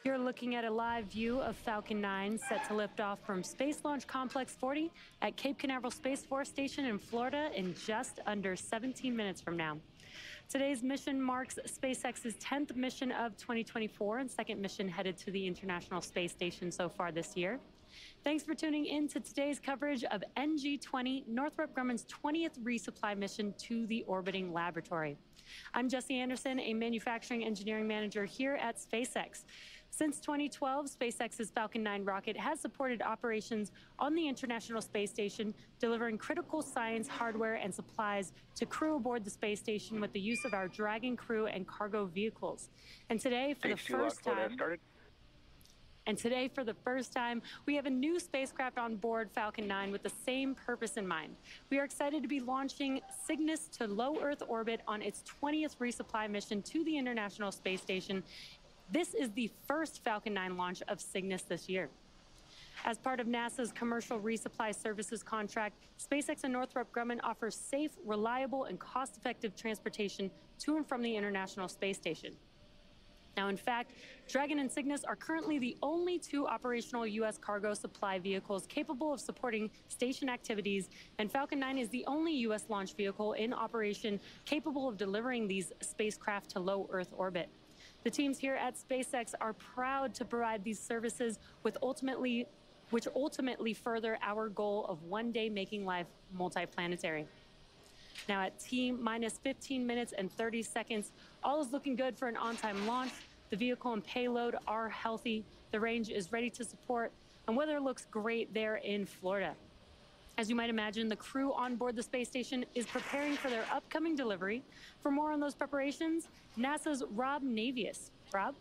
You're looking at a live view of Falcon 9 set to lift off from Space Launch Complex 40 at Cape Canaveral Space Force Station in Florida in just under 17 minutes from now. Today's mission marks SpaceX's 10th mission of 2024 and second mission headed to the International Space Station so far this year. Thanks for tuning in to today's coverage of NG-20, Northrop Grumman's 20th resupply mission to the orbiting laboratory. I'm Jessie Anderson, a manufacturing engineering manager here at SpaceX. Since 2012, SpaceX's Falcon 9 rocket has supported operations on the International Space Station, delivering critical science, hardware, and supplies to crew aboard the space station with the use of our Dragon crew and cargo vehicles. And today, for the first time, we have a new spacecraft on board Falcon 9 with the same purpose in mind. We are excited to be launching Cygnus to low Earth orbit on its 20th resupply mission to the International Space Station. This is the first Falcon 9 launch of Cygnus this year. As part of NASA's commercial resupply services contract, SpaceX and Northrop Grumman offers safe, reliable, and cost-effective transportation to and from the International Space Station. Now, in fact, Dragon and Cygnus are currently the only two operational U.S. cargo supply vehicles capable of supporting station activities, and Falcon 9 is the only U.S. launch vehicle in operation capable of delivering these spacecraft to low Earth orbit. The teams here at SpaceX are proud to provide these services which ultimately further our goal of one day making life multiplanetary. Now at T-minus 15 minutes and 30 seconds, all is looking good for an on-time launch. The vehicle and payload are healthy. The range is ready to support, and weather looks great there in Florida. As you might imagine, the crew on board the space station is preparing for their upcoming delivery. For more on those preparations, NASA's Rob Navius. Rob?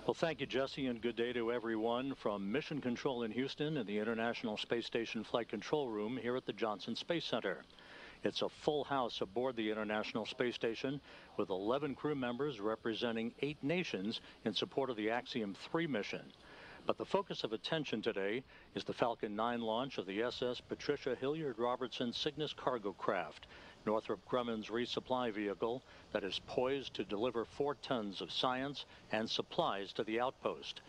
Well, thank you, Jesse, and good day to everyone from Mission Control in Houston and the International Space Station Flight Control Room here at the Johnson Space Center. It's a full house aboard the International Space Station with 11 crew members representing 8 nations in support of the Axiom 3 mission. But the focus of attention today is the Falcon 9 launch of the SS Patricia Hilliard Robertson Cygnus cargo craft, Northrop Grumman's resupply vehicle that is poised to deliver 4 tons of science and supplies to the outpost.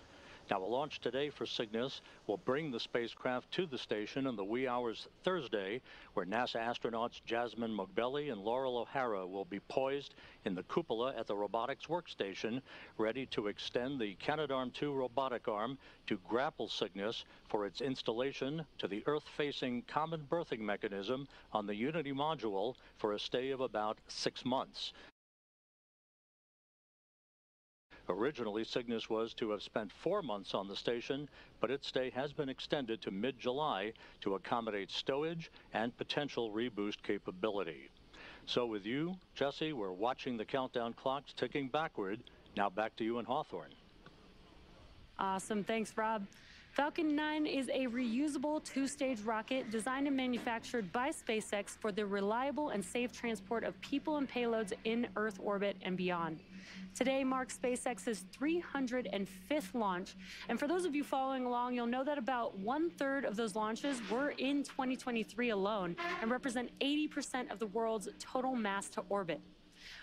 Now, a launch today for Cygnus will bring the spacecraft to the station in the wee hours Thursday, where NASA astronauts Jasmine Mogbelli and Laurel O'Hara will be poised in the cupola at the robotics workstation, ready to extend the Canadarm2 robotic arm to grapple Cygnus for its installation to the Earth-facing common berthing mechanism on the Unity module for a stay of about 6 months. Originally, Cygnus was to have spent 4 months on the station, but its stay has been extended to mid-July to accommodate stowage and potential reboost capability. So with you, Jesse, we're watching the countdown clocks ticking backward. Now back to you in Hawthorne. Awesome. Thanks, Rob. Falcon 9 is a reusable 2-stage rocket designed and manufactured by SpaceX for the reliable and safe transport of people and payloads in Earth orbit and beyond. Today marks SpaceX's 305th launch, and for those of you following along, you'll know that about 1/3 of those launches were in 2023 alone and represent 80% of the world's total mass to orbit.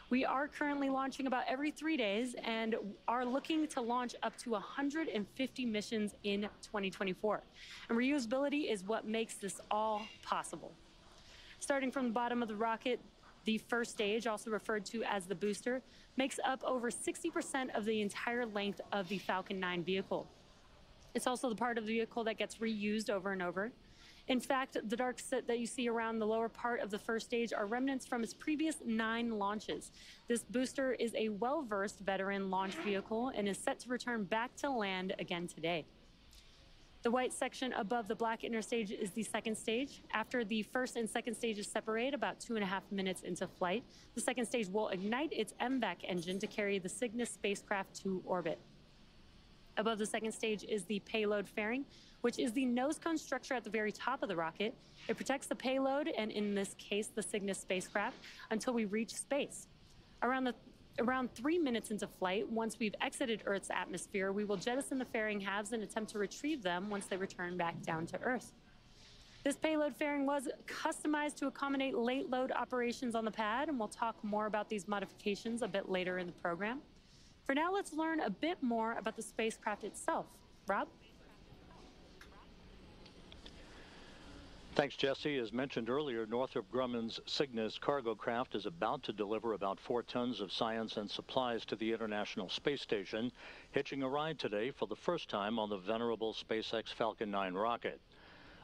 We are currently launching about every 3 days and are looking to launch up to 150 missions in 2024. And reusability is what makes this all possible. Starting from the bottom of the rocket, the first stage, also referred to as the booster, makes up over 60% of the entire length of the Falcon 9 vehicle. It's also the part of the vehicle that gets reused over and over. In fact, the dark soot that you see around the lower part of the first stage are remnants from its previous 9 launches. This booster is a well-versed veteran launch vehicle and is set to return back to land again today. The white section above the black inner stage is the second stage. After the first and second stages separate about 2.5 minutes into flight, the second stage will ignite its MVAC engine to carry the Cygnus spacecraft to orbit. Above the second stage is the payload fairing, which is the nose cone structure at the very top of the rocket. It protects the payload, and in this case, the Cygnus spacecraft, until we reach space. Around 3 minutes into flight, once we've exited Earth's atmosphere, we will jettison the fairing halves and attempt to retrieve them once they return back down to Earth. This payload fairing was customized to accommodate late load operations on the pad, and we'll talk more about these modifications a bit later in the program. For now, let's learn a bit more about the spacecraft itself. Rob? Thanks, Jesse. As mentioned earlier, Northrop Grumman's Cygnus cargo craft is about to deliver about 4 tons of science and supplies to the International Space Station, hitching a ride today for the first time on the venerable SpaceX Falcon 9 rocket.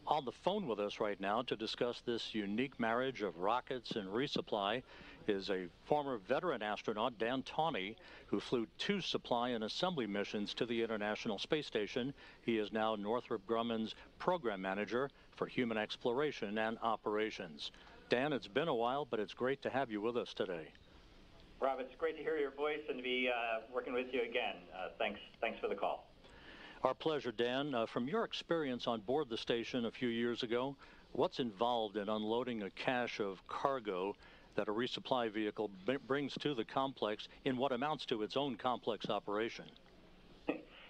On the phone with us right now to discuss this unique marriage of rockets and resupply is a former veteran astronaut, Dan Tawney, who flew 2 supply and assembly missions to the International Space Station. He is now Northrop Grumman's program manager for human exploration and operations. Dan, it's been a while, but it's great to have you with us today. Rob, it's great to hear your voice and to be working with you again. Thanks for the call. Our pleasure, Dan. From your experience on board the station a few years ago, what's involved in unloading a cache of cargo that a resupply vehicle brings to the complex in what amounts to its own complex operation?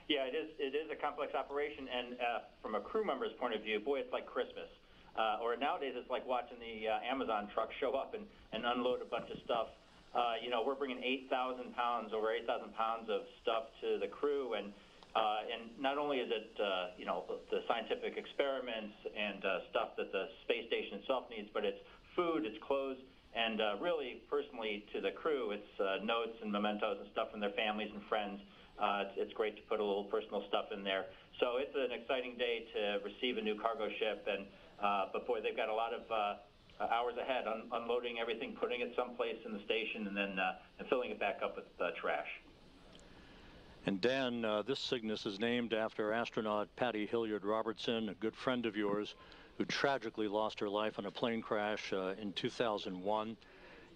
Yeah, it is a complex operation, and from a crew member's point of view, boy, it's like Christmas. Or nowadays, it's like watching the Amazon truck show up and unload a bunch of stuff. We're bringing 8,000 pounds, over 8,000 pounds of stuff to the crew, and not only is it, the scientific experiments and stuff that the space station itself needs, but it's food, it's clothes, and really, personally, to the crew, it's notes and mementos and stuff from their families and friends. It's great to put a little personal stuff in there. So it's an exciting day to receive a new cargo ship, but boy, they've got a lot of hours ahead, unloading everything, putting it someplace in the station, and then filling it back up with trash. And Dan, this Cygnus is named after astronaut Patty Hilliard Robertson, a good friend of yours, who tragically lost her life in a plane crash in 2001.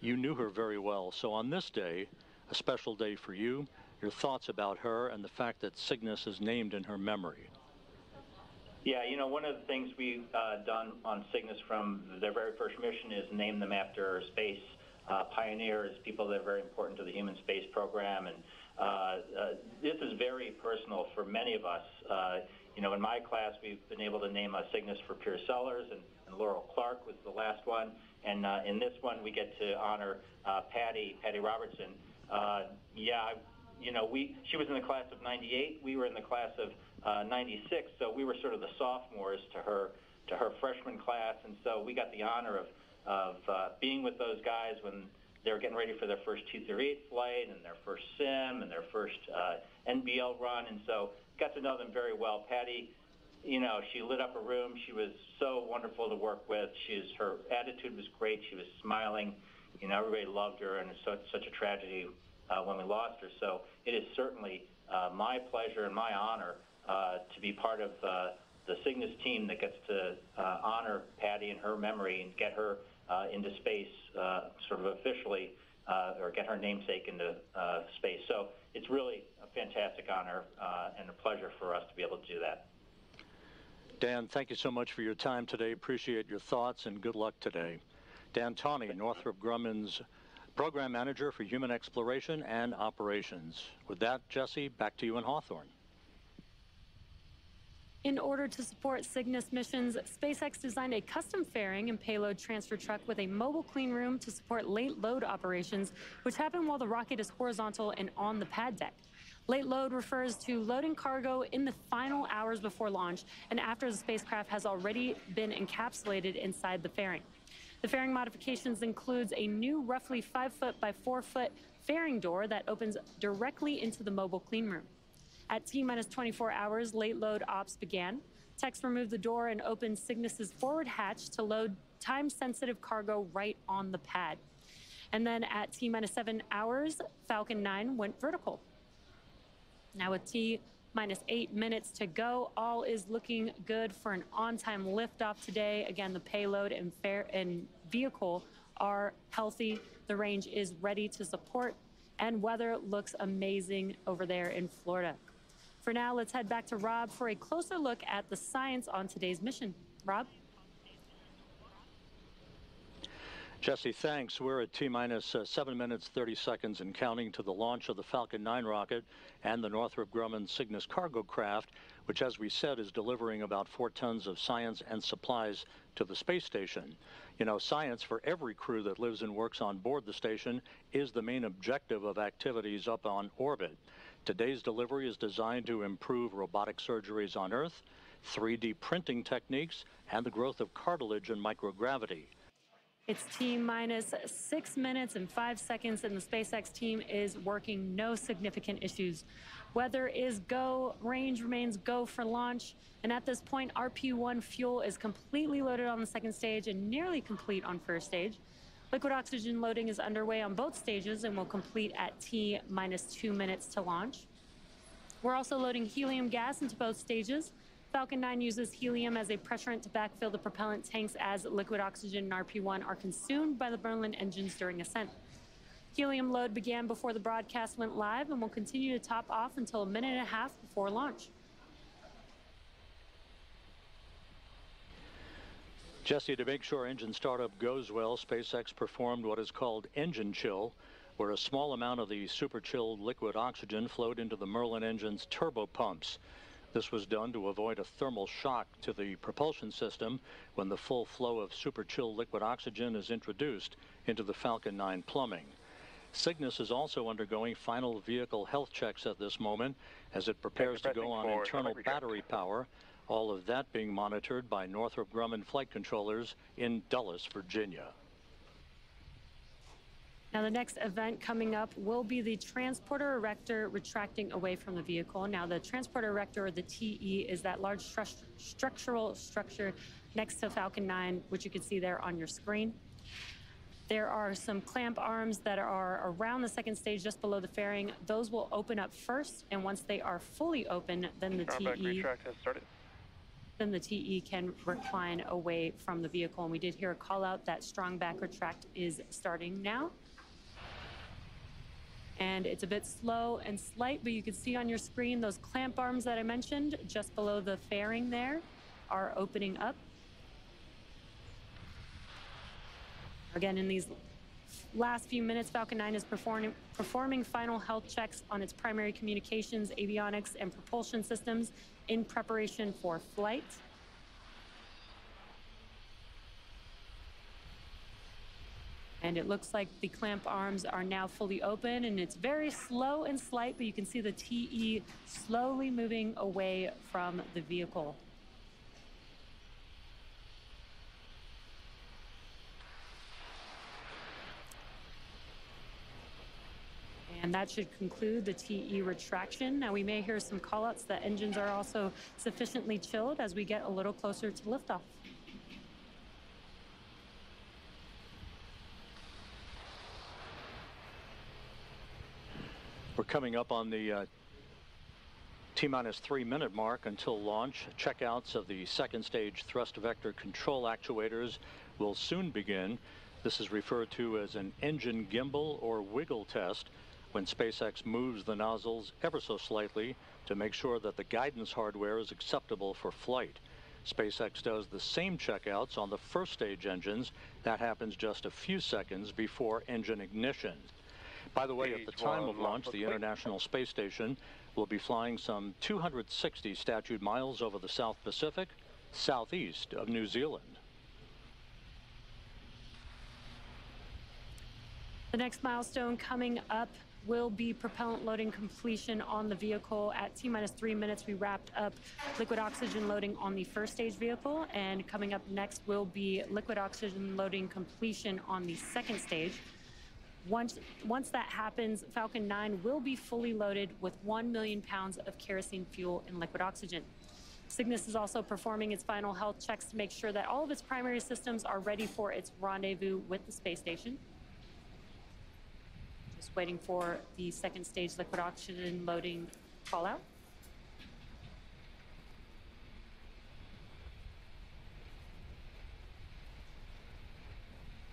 You knew her very well. So on this day, a special day for you, your thoughts about her and the fact that Cygnus is named in her memory. Yeah, one of the things we've done on Cygnus from their very first mission is name them after space pioneers, people that are very important to the human space program. And this is very personal for many of us. In my class, we've been able to name a Cygnus for Pierce Sellers, and Laurel Clark was the last one. And in this one, we get to honor Patty Robertson. She was in the class of 98. We were in the class of 96, so we were sort of the sophomores to her freshman class, and so we got the honor of being with those guys when they were getting ready for their first 238 flight and their first sim and their first NBL run, and so got to know them very well. Patty, she lit up a room. She was so wonderful to work with. Her attitude was great. She was smiling. Everybody loved her, and it's such a tragedy when we lost her. So it is certainly my pleasure and my honor to be part of the Cygnus team that gets to honor Patty and her memory and get her into space sort of officially, or get her namesake into space. So it's really a fantastic honor and a pleasure for us to be able to do that. Dan, thank you so much for your time today. Appreciate your thoughts and good luck today. Dan Tawney, Northrop Grumman's Program Manager for Human Exploration and Operations. With that, Jesse, back to you in Hawthorne. In order to support Cygnus missions, SpaceX designed a custom fairing and payload transfer truck with a mobile clean room to support late load operations, which happen while the rocket is horizontal and on the pad deck. Late load refers to loading cargo in the final hours before launch and after the spacecraft has already been encapsulated inside the fairing. The fairing modifications includes a new roughly 5-foot by 4-foot fairing door that opens directly into the mobile clean room. At T-minus 24 hours, late load ops began. Techs removed the door and opened Cygnus's forward hatch to load time-sensitive cargo right on the pad. And then at T-minus 7 hours, Falcon 9 went vertical. Now with T-minus 8 minutes to go, all is looking good for an on-time liftoff today. Again, the payload and vehicle are healthy. The range is ready to support, and weather looks amazing over there in Florida. For now, let's head back to Rob for a closer look at the science on today's mission. Rob? Jesse, thanks. We're at T-minus 7 minutes, 30 seconds and counting to the launch of the Falcon 9 rocket and the Northrop Grumman Cygnus cargo craft. which, as we said, is delivering about 4 tons of science and supplies to the space station. You know, science for every crew that lives and works on board the station is the main objective of activities up on orbit. Today's delivery is designed to improve robotic surgeries on Earth, 3D printing techniques, and the growth of cartilage and microgravity. It's T-minus 6 minutes and 5 seconds, and the SpaceX team is working no significant issues. Weather is go, range remains go for launch, and at this point, RP-1 fuel is completely loaded on the second stage and nearly complete on first stage. Liquid oxygen loading is underway on both stages and will complete at T-minus 2 minutes to launch. We're also loading helium gas into both stages. Falcon 9 uses helium as a pressurant to backfill the propellant tanks as liquid oxygen and RP-1 are consumed by the Grumman engines during ascent. Helium load began before the broadcast went live and will continue to top off until 1.5 minutes before launch. Jesse, to make sure engine startup goes well, SpaceX performed what is called engine chill, where a small amount of the super chilled liquid oxygen flowed into the Merlin engine's turbopumps. This was done to avoid a thermal shock to the propulsion system when the full flow of super chilled liquid oxygen is introduced into the Falcon 9 plumbing. Cygnus is also undergoing final vehicle health checks at this moment as it prepares to go on internal battery power, all of that being monitored by Northrop Grumman flight controllers in Dulles, Virginia. Now, the next event coming up will be the transporter erector retracting away from the vehicle. Now, the transporter erector, or the TE, is that large structural structure next to Falcon 9, which you can see there on your screen. There are some clamp arms that are around the second stage just below the fairing. Those will open up first, and once they are fully open, then the TE can recline away from the vehicle. And we did hear a call out that strong back retract is starting now. And it's a bit slow and slight, but you can see on your screen those clamp arms that I mentioned just below the fairing there are opening up. Again, in these last few minutes, Falcon 9 is performing final health checks on its primary communications, avionics, and propulsion systems in preparation for flight. And it looks like the clamp arms are now fully open, and it's very slow and slight, but you can see the TE slowly moving away from the vehicle. And that should conclude the TE retraction. Now, we may hear some callouts that engines are also sufficiently chilled as we get a little closer to liftoff. We're coming up on the T-minus 3 minute mark until launch. Checkouts of the second stage thrust vector control actuators will soon begin. This is referred to as an engine gimbal or wiggle test, when SpaceX moves the nozzles ever so slightly to make sure that the guidance hardware is acceptable for flight. SpaceX does the same checkouts on the first stage engines. That happens just a few seconds before engine ignition. By the way, at the time of launch, the International Space Station will be flying some 260 statute miles over the South Pacific, southeast of New Zealand. The next milestone coming up will be propellant loading completion on the vehicle. At T-minus 3 minutes, we wrapped up liquid oxygen loading on the first stage vehicle, and coming up next will be liquid oxygen loading completion on the second stage. Once that happens, Falcon 9 will be fully loaded with 1 million pounds of kerosene fuel and liquid oxygen. Cygnus is also performing its final health checks to make sure that all of its primary systems are ready for its rendezvous with the space station. Just waiting for the second stage liquid oxygen loading call out.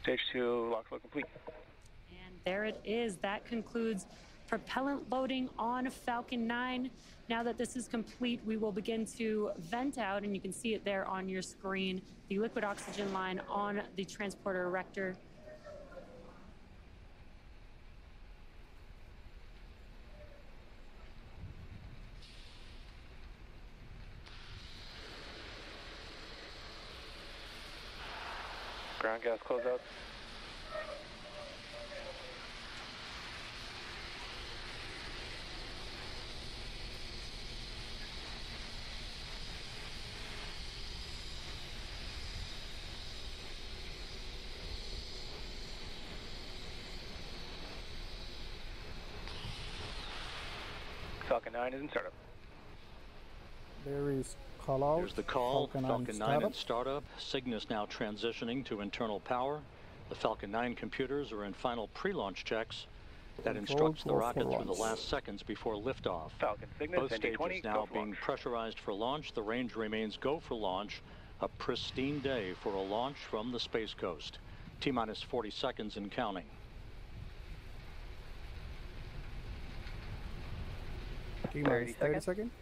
Stage 2 lock flow complete. And there it is. That concludes propellant loading on Falcon 9. Now that this is complete, we will begin to vent out, and you can see it there on your screen, the liquid oxygen line on the transporter erector. ground gas closeouts. Falcon 9 is in startup. There is call out. Here's the call. Falcon 9 startup. in startup. Cygnus now transitioning to internal power. The Falcon 9 computers are in final pre-launch checks. That instructs the rocket through the last seconds before liftoff. Falcon Cygnus, Both stages now being pressurized for launch. The range remains go for launch. A pristine day for a launch from the Space Coast. T-minus 40 seconds and counting. T-minus 30 seconds.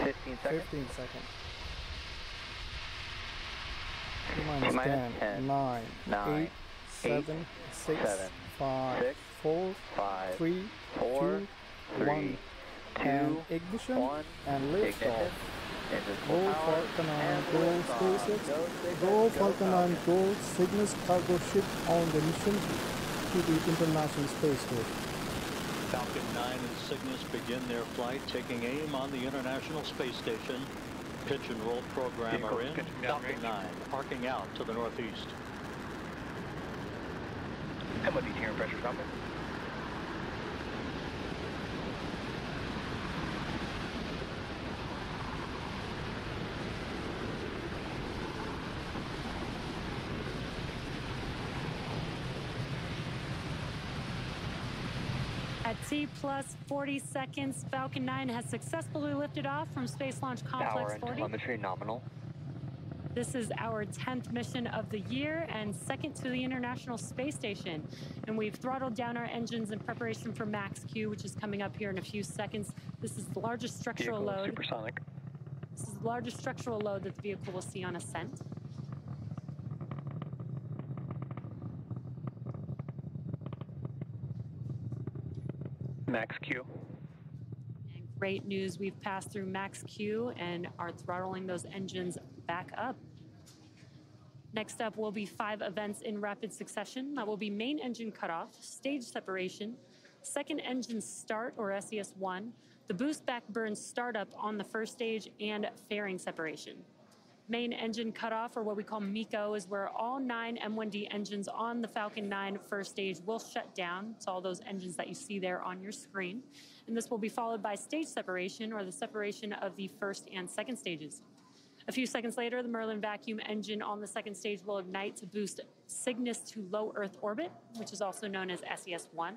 Fifteen seconds. 15 seconds. T-minus 10, 9, 8, 7, 6, 5, 4, 3, 2, 1. And ignition and liftoff. Go Falcon 9, go SpaceX, go Falcon 9, go Cygnus cargo ship on the mission to the International Space Station. Falcon 9 and Cygnus begin their flight, taking aim on the International Space Station. Pitch and roll program are in. Falcon 9 arcing out to the northeast. MOD tier and pressure coming. At T plus 40 seconds, Falcon 9 has successfully lifted off from Space Launch Complex Power and 40. telemetry nominal. This is our 10th mission of the year and second to the International Space Station. And we've throttled down our engines in preparation for Max Q, which is coming up here in a few seconds. This is the largest structural load. Supersonic. This is the largest structural load that the vehicle will see on ascent. Max Q. And great news, we've passed through Max Q and are throttling those engines back up. Next up will be 5 events in rapid succession. That will be main engine cutoff, stage separation, second engine start or SES1, the boost back burn startup on the first stage, and fairing separation. Main engine cutoff, or what we call MECO, is where all 9 M1D engines on the Falcon 9 first stage will shut down. It's all those engines that you see there on your screen. And this will be followed by stage separation, or the separation of the first and second stages. A few seconds later, the Merlin vacuum engine on the second stage will ignite to boost Cygnus to low Earth orbit, which is also known as SES1.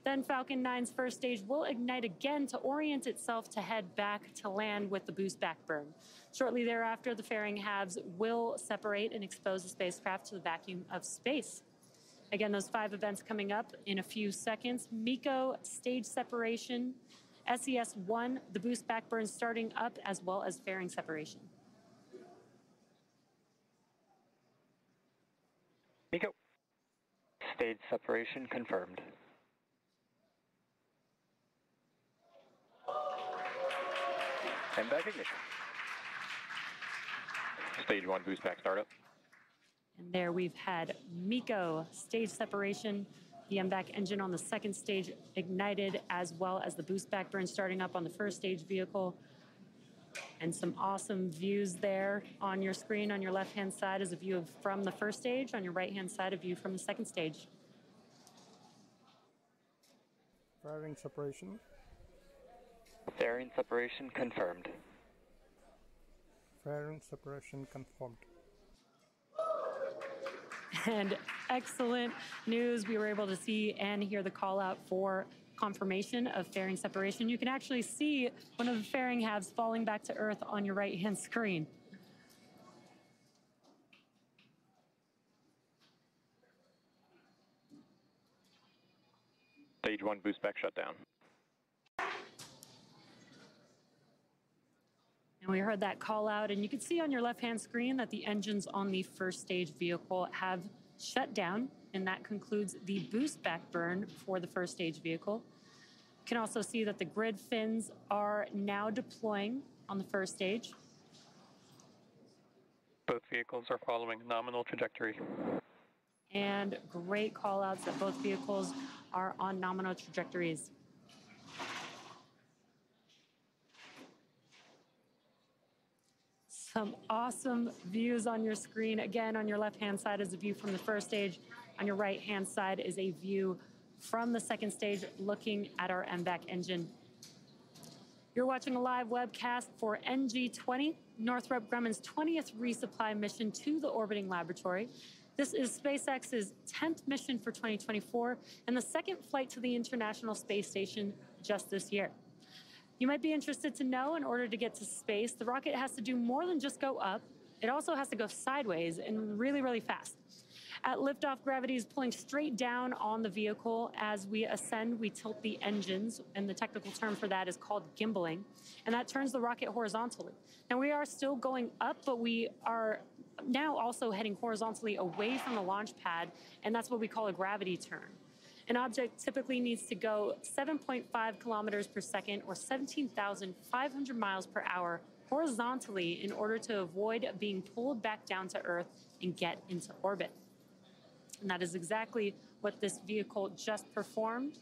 Then Falcon 9's first stage will ignite again to orient itself to head back to land with the boost back burn. Shortly thereafter, the fairing halves will separate and expose the spacecraft to the vacuum of space. Again, those 5 events coming up in a few seconds. MECO, stage separation, SES1, the boost back burn starting up, as well as fairing separation. MECO. Stage separation confirmed. And back ignition. Stage 1 boost back startup. And there we've had MECO, stage separation, the MVAC engine on the second stage ignited, as well as the boost back burn starting up on the first stage vehicle. And some awesome views there on your screen. On your left-hand side is a view from the first stage. On your right-hand side, a view from the second stage. Fairing separation. Fairing separation confirmed. Fairing separation confirmed. And excellent news. We were able to see and hear the call out for confirmation of fairing separation. You can actually see one of the fairing halves falling back to Earth on your right-hand screen. Stage 1 boost back shutdown. And we heard that call out, and you can see on your left-hand screen that the engines on the first stage vehicle have shut down and that concludes the boost back burn for the first stage vehicle. You can also see that the grid fins are now deploying on the first stage. Both vehicles are following nominal trajectory. And great call outs that both vehicles are on nominal trajectories. Some awesome views on your screen. Again, on your left-hand side is a view from the first stage. On your right-hand side is a view from the second stage looking at our MVAC engine. You're watching a live webcast for NG-20, Northrop Grumman's 20th resupply mission to the orbiting laboratory. This is SpaceX's 10th mission for 2024 and the second flight to the International Space Station just this year. You might be interested to know, in order to get to space, the rocket has to do more than just go up. It also has to go sideways and really, really fast. At liftoff, gravity is pulling straight down on the vehicle. As we ascend, we tilt the engines, and the technical term for that is called gimbaling, and that turns the rocket horizontally. Now, we are still going up, but we are now also heading horizontally away from the launch pad, and that's what we call a gravity turn. An object typically needs to go 7.5 kilometers per second or 17,500 miles per hour horizontally in order to avoid being pulled back down to Earth and get into orbit. And that is exactly what this vehicle just performed.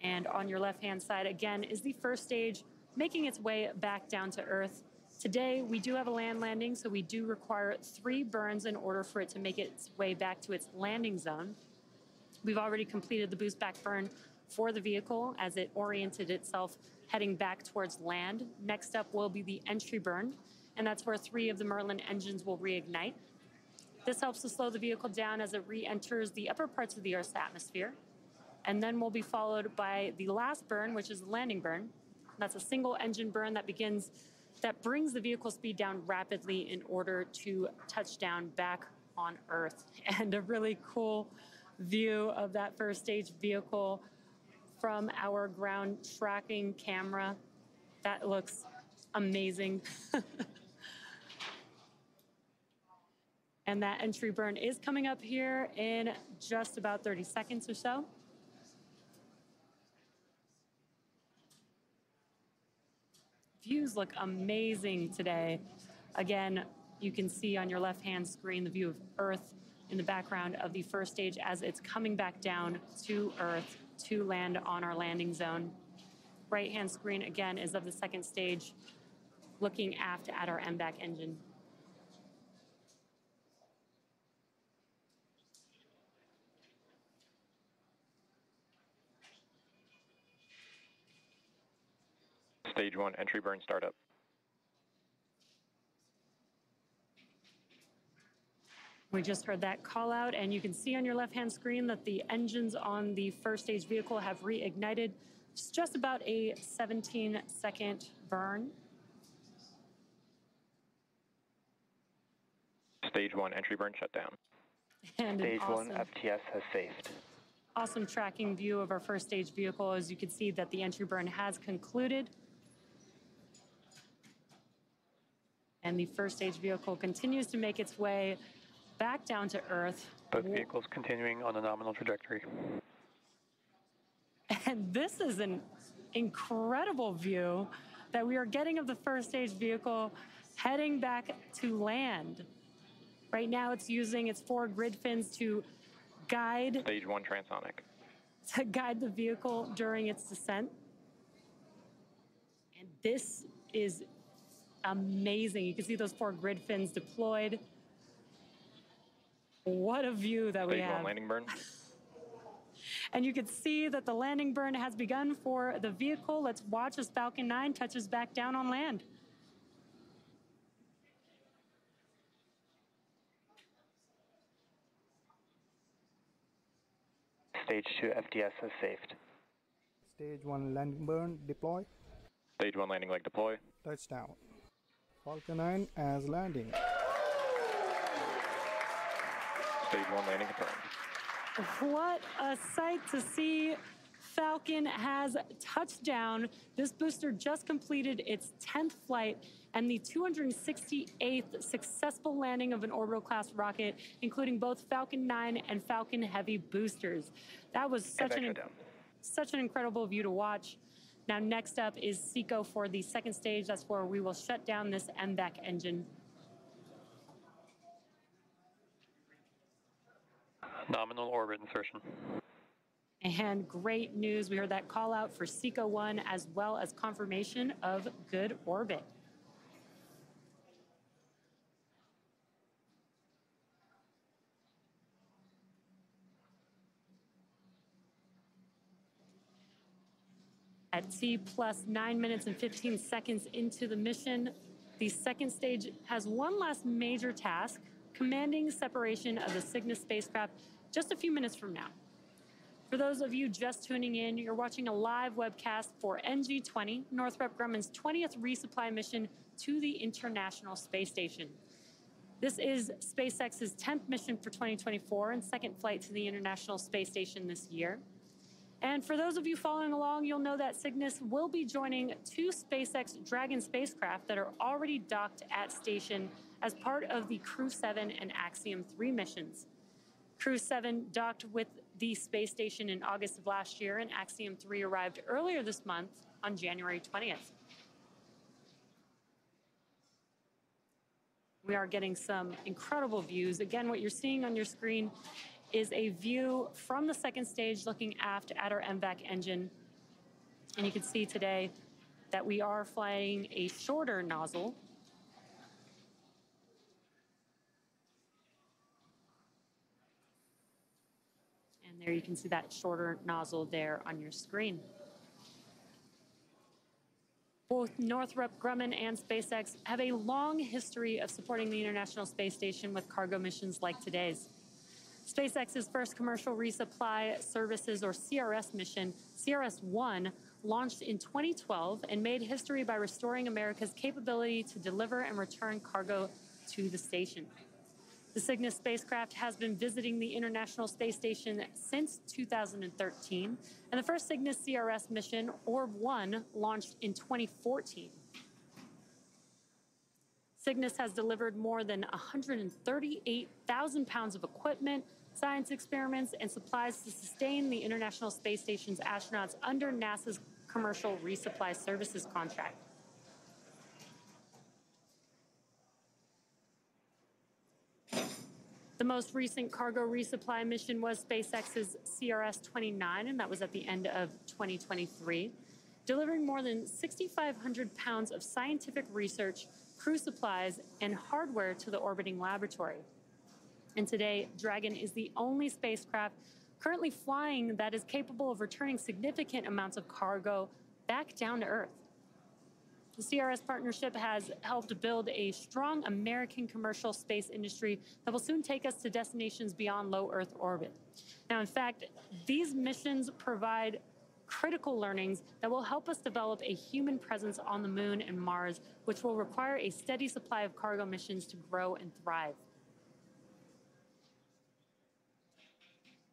And on your left-hand side, again, is the first stage making its way back down to Earth. Today, we do have a land landing, so we do require 3 burns in order for it to make its way back to its landing zone. We've already completed the boost back burn for the vehicle as it oriented itself heading back towards land. Next up will be the entry burn, and that's where 3 of the Merlin engines will reignite. This helps to slow the vehicle down as it re-enters the upper parts of the Earth's atmosphere. And then will be followed by the last burn, which is the landing burn. That's a single engine burn that brings the vehicle speed down rapidly in order to touch down back on Earth. And a really cool view of that first stage vehicle from our ground tracking camera. That looks amazing. And that entry burn is coming up here in just about 30 seconds or so. Views look amazing today. Again, you can see on your left-hand screen the view of Earth in the background of the first stage as it's coming back down to Earth to land on our landing zone. Right-hand screen, again, is of the second stage, looking aft at our MVAC engine. Stage 1 entry burn startup. We just heard that call out, and you can see on your left-hand screen that the engines on the first stage vehicle have reignited. It's just about a 17-second burn. Stage 1 entry burn shut down. And Stage 1 FTS has saved. Awesome tracking view of our first stage vehicle. As you can see that the entry burn has concluded. And the first stage vehicle continues to make its way back down to Earth. Both vehicles continuing on a nominal trajectory. And this is an incredible view that we are getting of the first stage vehicle heading back to land. Right now it's using its 4 grid fins to guide Stage 1 transonic. To guide the vehicle during its descent. And this is amazing. You can see those 4 grid fins deployed. What a view that we have. Stage 1 landing burn. And you can see that the landing burn has begun for the vehicle. Let's watch as Falcon9 touches back down on land. Stage 2 FTS has saved. Stage 1 landing burn deploy. Stage 1 landing leg deploy. Touchdown. Falcon9 as landing. Stage 1 landing confirmed. What a sight to see Falcon has touched down. This booster just completed its 10th flight and the 268th successful landing of an orbital class rocket, including both Falcon 9 and Falcon Heavy boosters. That was such an incredible view to watch. Now, next up is SECO for the second stage. That's where we will shut down this MVAC engine. Nominal orbit insertion. And great news, we heard that call out for SECO 1 as well as confirmation of good orbit. At T plus 9 minutes and 15 seconds into the mission, the second stage has one last major task, commanding separation of the Cygnus spacecraft just a few minutes from now. For those of you just tuning in, you're watching a live webcast for NG-20, Northrop Grumman's 20th resupply mission to the International Space Station. This is SpaceX's 10th mission for 2024 and second flight to the International Space Station this year. And for those of you following along, you'll know that Cygnus will be joining two SpaceX Dragon spacecraft that are already docked at station as part of the Crew 7 and Axiom 3 missions. Crew 7 docked with the space station in August of last year, and Axiom 3 arrived earlier this month on January 20th. We are getting some incredible views. Again, what you're seeing on your screen is a view from the second stage looking aft at our MVAC engine. And you can see today that we are flying a shorter nozzle. And there you can see that shorter nozzle there on your screen. Both Northrop Grumman and SpaceX have a long history of supporting the International Space Station with cargo missions like today's. SpaceX's first commercial resupply services, or CRS mission, CRS-1, launched in 2012 and made history by restoring America's capability to deliver and return cargo to the station. The Cygnus spacecraft has been visiting the International Space Station since 2013, and the first Cygnus CRS mission, Orb-1, launched in 2014. Cygnus has delivered more than 138,000 pounds of equipment, science experiments, and supplies to sustain the International Space Station's astronauts under NASA's Commercial Resupply Services contract. The most recent cargo resupply mission was SpaceX's CRS-29, and that was at the end of 2023, delivering more than 6,500 pounds of scientific research, crew supplies, and hardware to the orbiting laboratory. And today, Dragon is the only spacecraft currently flying that is capable of returning significant amounts of cargo back down to Earth. The CRS partnership has helped build a strong American commercial space industry that will soon take us to destinations beyond low Earth orbit. Now, in fact, these missions provide critical learnings that will help us develop a human presence on the Moon and Mars, which will require a steady supply of cargo missions to grow and thrive.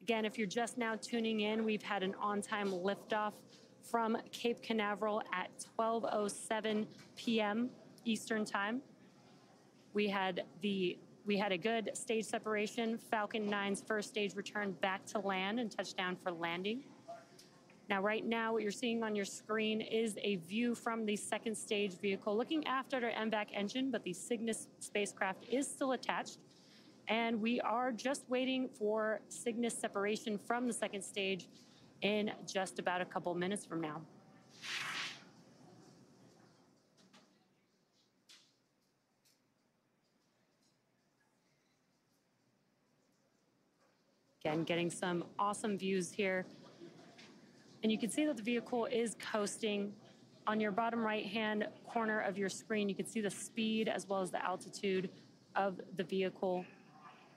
Again, if you're just now tuning in, we've had an on-time liftoff from Cape Canaveral at 12:07 p.m. Eastern Time. We had a good stage separation. Falcon 9's first stage returned back to land and touchdown for landing. Now, right now, what you're seeing on your screen is a view from the second stage vehicle looking after our MVAC engine, but the Cygnus spacecraft is still attached. And we are just waiting for Cygnus separation from the second stage in just about a couple minutes from now. Again, getting some awesome views here. And you can see that the vehicle is coasting. On your bottom right-hand corner of your screen, you can see the speed as well as the altitude of the vehicle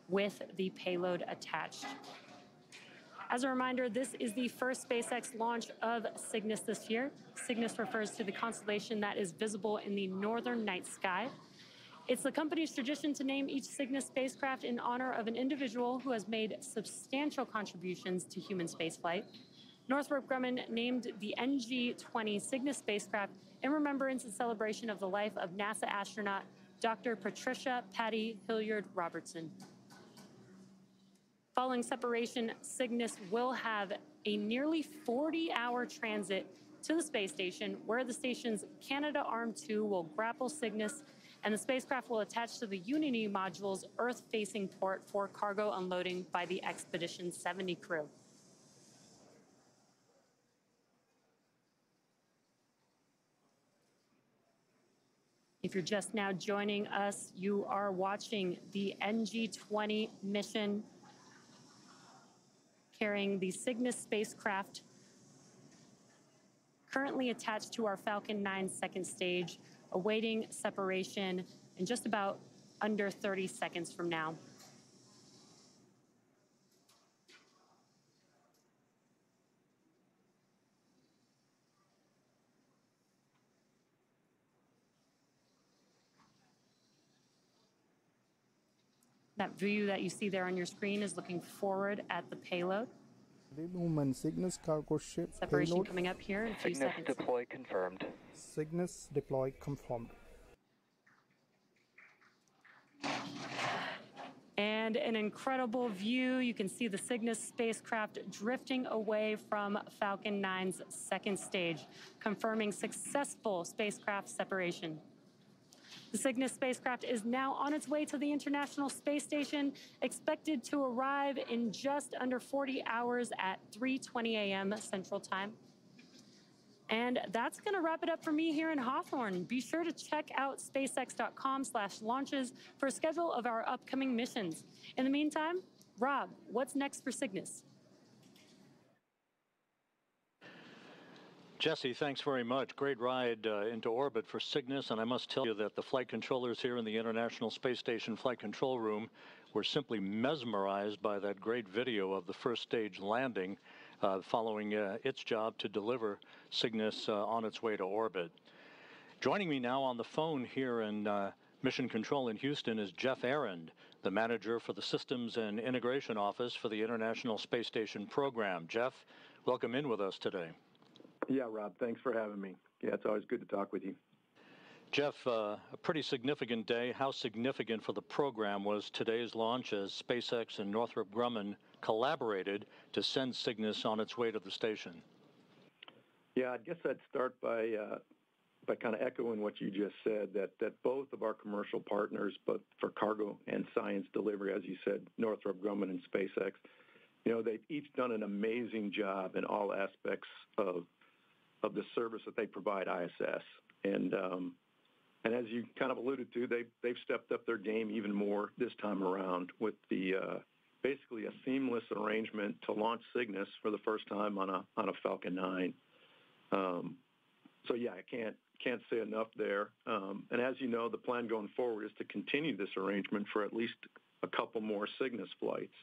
with the payload attached. As a reminder, this is the first SpaceX launch of Cygnus this year. Cygnus refers to the constellation that is visible in the northern night sky. It's the company's tradition to name each Cygnus spacecraft in honor of an individual who has made substantial contributions to human spaceflight. Northrop Grumman named the NG-20 Cygnus spacecraft in remembrance and celebration of the life of NASA astronaut Dr. Patricia Patty Hilliard Robertson. Following separation, Cygnus will have a nearly 40-hour transit to the space station, where the station's Canadarm2 will grapple Cygnus, and the spacecraft will attach to the Unity module's Earth-facing port for cargo unloading by the Expedition 70 crew. If you're just now joining us, you are watching the NG-20 mission carrying the Cygnus spacecraft, currently attached to our Falcon 9 second stage, awaiting separation in just about under 30 seconds from now. That view that you see there on your screen is looking forward at the payload. Movement Cygnus cargo ship Separation payload. coming up here in a few Cygnus seconds. deploy confirmed. Cygnus deploy confirmed. And an incredible view. You can see the Cygnus spacecraft drifting away from Falcon 9's second stage, confirming successful spacecraft separation. The Cygnus spacecraft is now on its way to the International Space Station, expected to arrive in just under 40 hours at 3:20 a.m. Central Time. And that's going to wrap it up for me here in Hawthorne. Be sure to check out spacex.com/launches for a schedule of our upcoming missions. In the meantime, Rob, what's next for Cygnus? Jesse, thanks very much. Great ride into orbit for Cygnus, and I must tell you that the flight controllers here in the International Space Station Flight Control Room were simply mesmerized by that great video of the first stage landing following its job to deliver Cygnus on its way to orbit. Joining me now on the phone here in Mission Control in Houston is Jeff Arend, the manager for the Systems and Integration Office for the International Space Station program. Jeff, welcome in with us today. Yeah, Rob, thanks for having me. Yeah, it's always good to talk with you. Jeff, a pretty significant day. How significant for the program was today's launch as SpaceX and Northrop Grumman collaborated to send Cygnus on its way to the station? Yeah, I guess I'd start by kind of echoing what you just said, that both of our commercial partners, but for cargo and science delivery, as you said, Northrop Grumman and SpaceX, you know, they've each done an amazing job in all aspects of the service that they provide ISS. And as you kind of alluded to, they've stepped up their game even more this time around with the basically a seamless arrangement to launch Cygnus for the first time on a Falcon 9. So yeah, I can't say enough there. And as you know, the plan going forward is to continue this arrangement for at least a couple more Cygnus flights.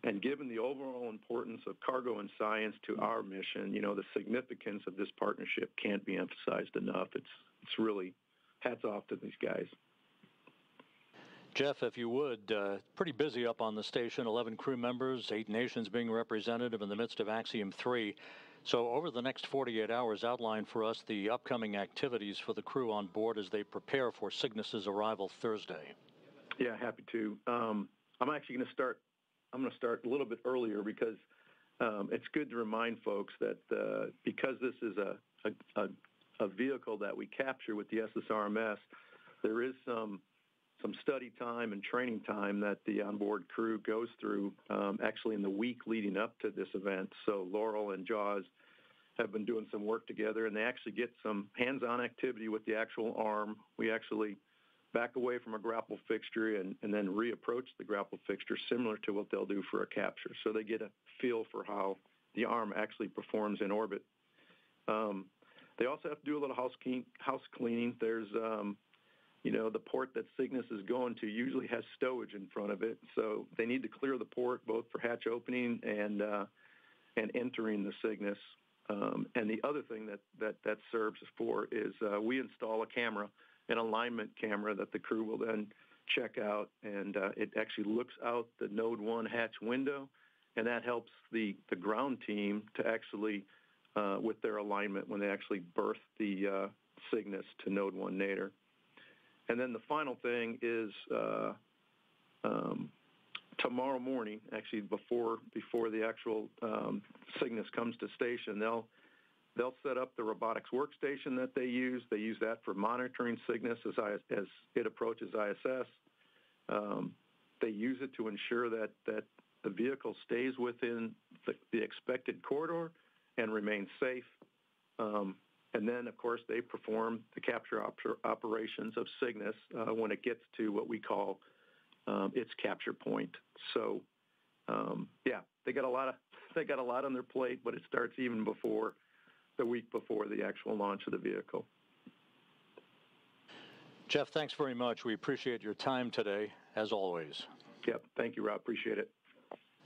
And given the overall importance of cargo and science to our mission, you know, the significance of this partnership can't be emphasized enough. It's really hats off to these guys. Jeff, if you would, pretty busy up on the station, 11 crew members, 8 nations being represented in the midst of Axiom 3. So over the next 48 hours, outline for us the upcoming activities for the crew on board as they prepare for Cygnus's arrival Thursday. Yeah, happy to. I'm actually going to start a little bit earlier because it's good to remind folks that because this is a vehicle that we capture with the SSRMS, there is some study time and training time that the onboard crew goes through actually in the week leading up to this event. So Laurel and Jaws have been doing some work together, and they actually get some hands-on activity with the actual arm. We actually back away from a grapple fixture and then reapproach the grapple fixture similar to what they'll do for a capture. So they get a feel for how the arm actually performs in orbit. They also have to do a little house cleaning. There's, you know, the port that Cygnus is going to usually has stowage in front of it. So they need to clear the port both for hatch opening and entering the Cygnus. And the other thing that serves for is we install a camera, an alignment camera that the crew will then check out, and it actually looks out the Node 1 hatch window and that helps the ground team to actually, with their alignment, when they actually berth the Cygnus to Node 1 nadir. And then the final thing is tomorrow morning, actually before the actual Cygnus comes to station, they'll set up the robotics workstation that they use. They use that for monitoring Cygnus as it approaches ISS. They use it to ensure that the vehicle stays within the expected corridor and remains safe. And then, of course, they perform the capture operations of Cygnus when it gets to what we call its capture point. So, yeah, they got a lot on their plate, but it starts even before the week before the actual launch of the vehicle. Jeff, thanks very much. We appreciate your time today, as always. Yep, thank you, Rob. Appreciate it.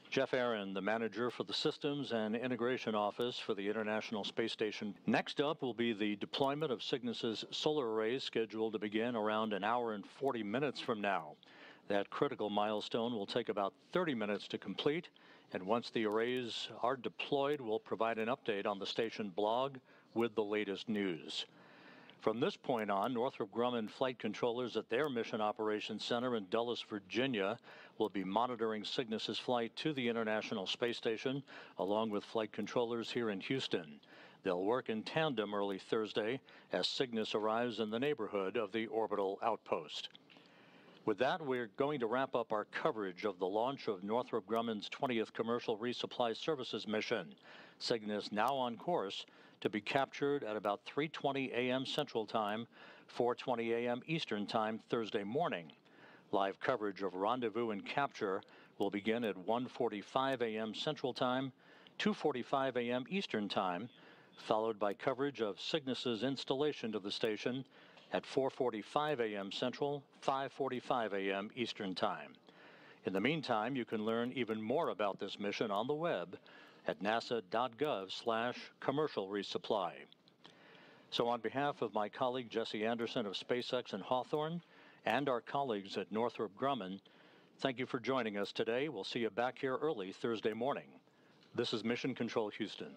Jeff Aaron, the manager for the Systems and Integration Office for the International Space Station. Next up will be the deployment of Cygnus's solar arrays, scheduled to begin around an hour and 40 minutes from now. That critical milestone will take about 30 minutes to complete, and once the arrays are deployed, we'll provide an update on the station blog with the latest news. From this point on, Northrop Grumman flight controllers at their Mission Operations Center in Dulles, Virginia, will be monitoring Cygnus's flight to the International Space Station, along with flight controllers here in Houston. They'll work in tandem early Thursday as Cygnus arrives in the neighborhood of the orbital outpost. With that, we're going to wrap up our coverage of the launch of Northrop Grumman's 20th Commercial Resupply Services mission. Cygnus now on course to be captured at about 3:20 a.m. Central Time, 4:20 a.m. Eastern Time Thursday morning. Live coverage of rendezvous and capture will begin at 1:45 a.m. Central Time, 2:45 a.m. Eastern Time, followed by coverage of Cygnus's installation to the station at 4:45 a.m. Central, 5:45 a.m. Eastern Time. In the meantime, you can learn even more about this mission on the web at nasa.gov/commercial resupply. So on behalf of my colleague Jesse Anderson of SpaceX in Hawthorne and our colleagues at Northrop Grumman, thank you for joining us today. We'll see you back here early Thursday morning. This is Mission Control Houston.